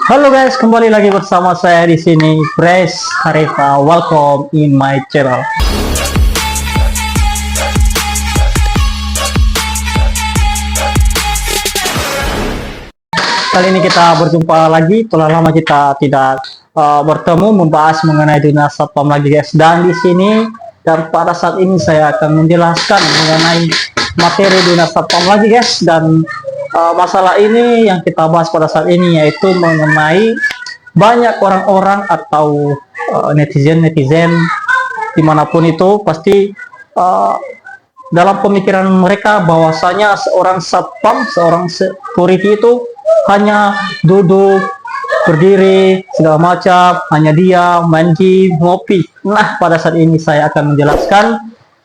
Halo guys, kembali lagi bersama saya di sini, Pres Harifa. Welcome in my channel. Kali ini kita berjumpa lagi. Telah lama kita tidak bertemu membahas mengenai dunia satpam lagi guys. Dan di sini dan pada saat ini saya akan menjelaskan mengenai materi dunia satpam lagi guys. Dan masalah ini yang kita bahas pada saat ini yaitu mengenai banyak orang-orang atau netizen-netizen dimanapun itu pasti dalam pemikiran mereka bahwasanya seorang satpam, seorang security itu hanya duduk, berdiri, segala macam, hanya diam, main game, ngopi. Nah, pada saat ini saya akan menjelaskan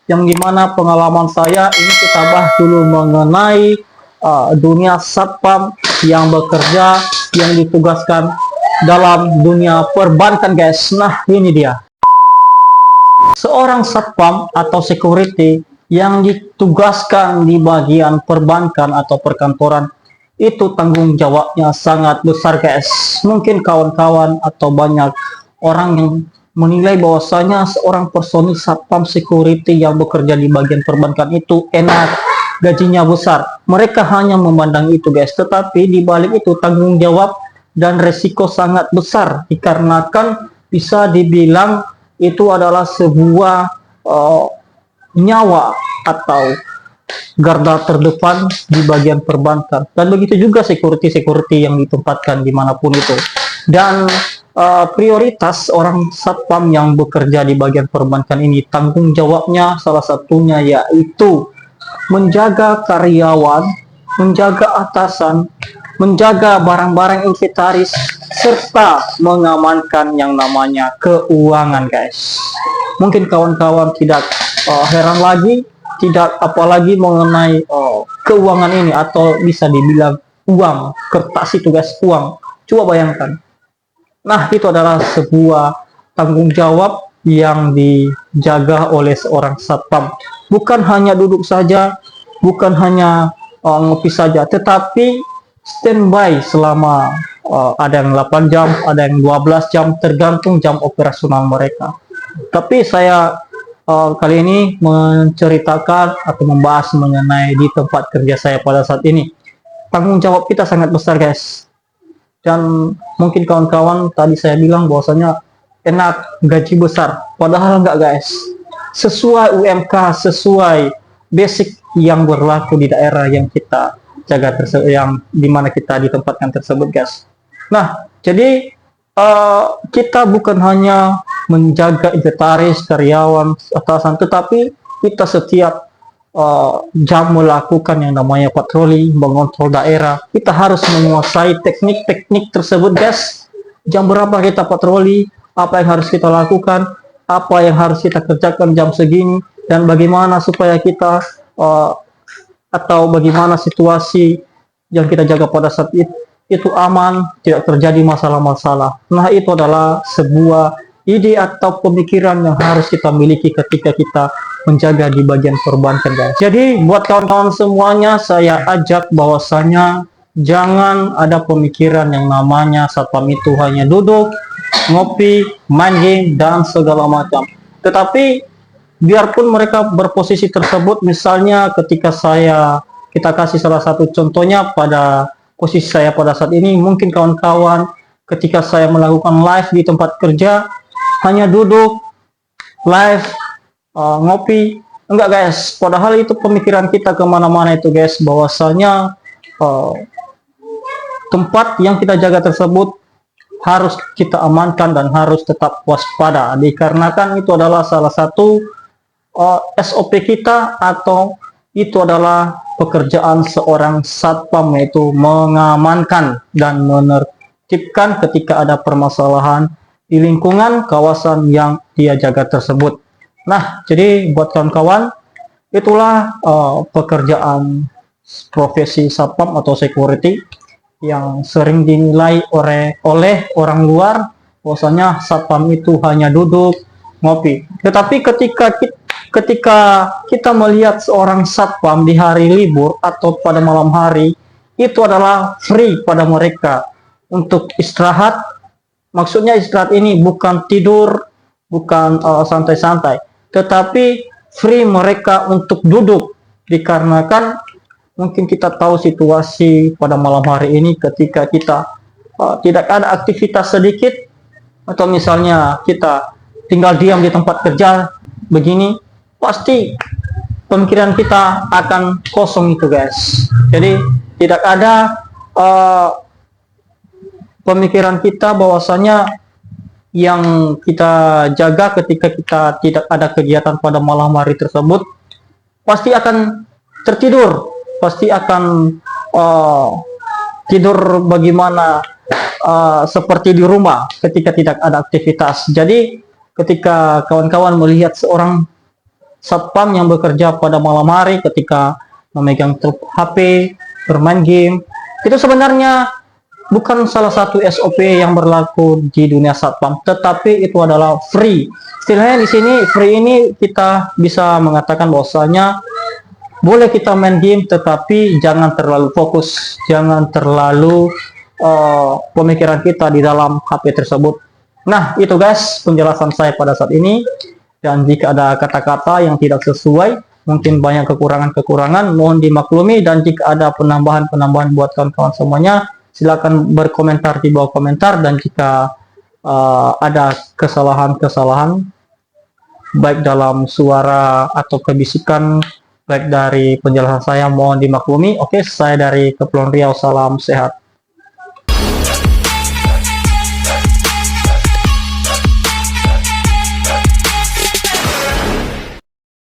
yang gimana pengalaman saya. Ini kita bahas dulu mengenai dunia satpam yang bekerja, yang ditugaskan dalam dunia perbankan guys. Nah, ini dia. Seorang satpam atau security yang ditugaskan di bagian perbankan atau perkantoran itu tanggung jawabnya sangat besar guys. Mungkin kawan-kawan atau banyak orang yang menilai bahwasanya seorang personil satpam security yang bekerja di bagian perbankan itu enak, gajinya besar. Mereka hanya memandang itu guys, tetapi di balik itu tanggung jawab dan resiko sangat besar, dikarenakan bisa dibilang itu adalah sebuah nyawa atau garda terdepan di bagian perbankan. Dan begitu juga security yang ditempatkan dimanapun itu. Dan prioritas orang satpam yang bekerja di bagian perbankan ini, tanggung jawabnya salah satunya yaitu menjaga karyawan, menjaga atasan, menjaga barang-barang inventaris, serta mengamankan yang namanya keuangan guys. Mungkin kawan-kawan tidak heran lagi, tidak apalagi mengenai keuangan ini, atau bisa dibilang uang, kertas itu guys, uang. Coba bayangkan. Nah, itu adalah sebuah tanggung jawab yang dijaga oleh seorang satpam. Bukan hanya duduk saja, bukan hanya ngopi saja, tetapi standby selama ada yang 8 jam, ada yang 12 jam, tergantung jam operasional mereka. Tapi saya kali ini menceritakan atau membahas mengenai di tempat kerja saya pada saat ini. Tanggung jawab kita sangat besar guys. Dan mungkin kawan-kawan tadi saya bilang bahwasanya enak, gaji besar. Padahal enggak guys. Sesuai UMK, sesuai basic yang berlaku di daerah yang kita jaga tersebut, yang dimana kita ditempatkan tersebut guys. Nah, jadi kita bukan hanya menjaga inventaris, karyawan, atasan, tetapi kita setiap jam melakukan yang namanya patroli, mengontrol daerah. Kita harus menguasai teknik-teknik tersebut guys. Jam berapa kita patroli, apa yang harus kita lakukan, apa yang harus kita kerjakan jam segini, dan bagaimana supaya kita atau bagaimana situasi yang kita jaga pada saat itu aman, tidak terjadi masalah-masalah. Nah, itu adalah sebuah ide atau pemikiran yang harus kita miliki ketika kita menjaga di bagian perbankan guys. Jadi buat kawan-kawan semuanya, saya ajak bahwasanya jangan ada pemikiran yang namanya satpam itu hanya duduk, ngopi, main game, dan segala macam. Tetapi biarpun mereka berposisi tersebut, misalnya ketika kita kasih salah satu contohnya pada posisi saya pada saat ini, mungkin kawan-kawan ketika saya melakukan live di tempat kerja hanya duduk live, ngopi, enggak guys. Padahal itu pemikiran kita kemana-mana itu guys, bahwasanya tempat yang kita jaga tersebut harus kita amankan dan harus tetap waspada, dikarenakan itu adalah salah satu SOP kita, atau itu adalah pekerjaan seorang satpam, yaitu mengamankan dan menertibkan ketika ada permasalahan di lingkungan kawasan yang dia jaga tersebut. Nah, jadi buat kawan-kawan, itulah pekerjaan profesi satpam atau security yang sering dinilai oleh orang luar bahwasanya satpam itu hanya duduk, ngopi. Tetapi ketika kita melihat seorang satpam di hari libur atau pada malam hari, itu adalah free pada mereka. untuk istirahat. Maksudnya istirahat ini bukan tidur, bukan santai-santai, tetapi free mereka untuk duduk, dikarenakan mungkin kita tahu situasi pada malam hari ini ketika kita tidak ada aktivitas sedikit, atau misalnya kita tinggal diam di tempat kerja begini, pasti pemikiran kita akan kosong itu guys. Jadi tidak ada pemikiran kita bahwasanya yang kita jaga ketika kita tidak ada kegiatan pada malam hari tersebut, pasti akan tertidur, pasti akan tidur bagaimana seperti di rumah ketika tidak ada aktivitas. Jadi ketika kawan-kawan melihat seorang satpam yang bekerja pada malam hari ketika memegang HP, bermain game, itu sebenarnya bukan salah satu SOP yang berlaku di dunia satpam, tetapi itu adalah free. Istilahnya di sini free ini kita bisa mengatakan bahwasanya boleh kita main game, tetapi jangan terlalu fokus, jangan terlalu pemikiran kita di dalam HP tersebut. Nah, itu guys penjelasan saya pada saat ini. Dan jika ada kata-kata yang tidak sesuai, mungkin banyak kekurangan-kekurangan, mohon dimaklumi. Dan jika ada penambahan-penambahan buat kawan-kawan semuanya, silakan berkomentar di bawah komentar. Dan jika ada kesalahan-kesalahan baik dalam suara atau kebisikan, baik dari penjelasan saya, mohon dimaklumi. Oke, saya dari Kepulauan Riau, salam sehat.